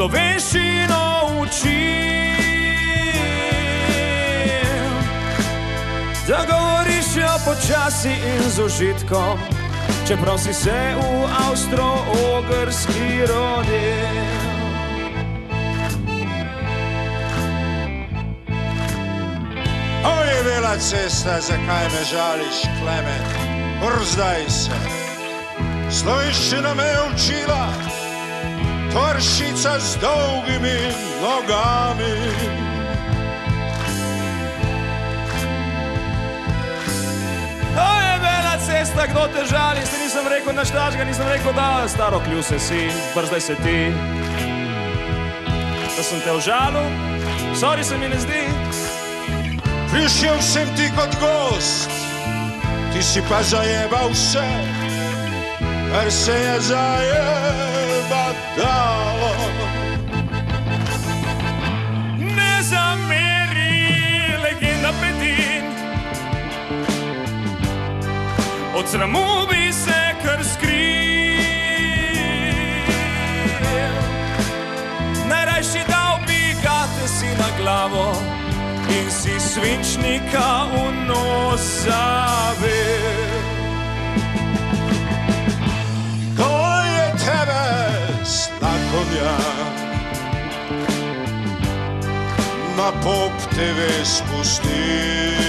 slovenščino učim, da govoriš jo počasi in z užitkom, čeprav si se v Avstro-Ogrski rodil. Oj, Bela cesta, zakaj me žališ, Klemen? Brzdaj se. Slovenščina me je učila, Toršica z dolgimi nogami. Oj, Bela cesta, kdo te žali? Se nisem rekel nič takega, nisem rekel, da staro kljuse si, brzdaj se ti. Da sem te užalil, sorry, se mi ne zdi. Prišel sem ti kot gost, ti si pa zajebal vse, kar se je zajebat dalo. Ne zameri, legenda Petin, od sramu bi se kar skril. Najrajši dal bi gate si na glavo in si svinčnika v nos zavil. Ko je tebe slakonjak na Pop TV spustil,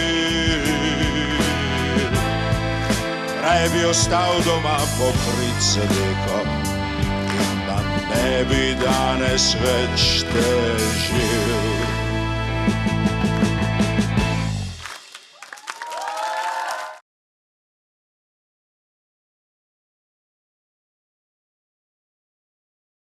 raje bi ostal doma pokrit se deko in da ne bi danes več težil.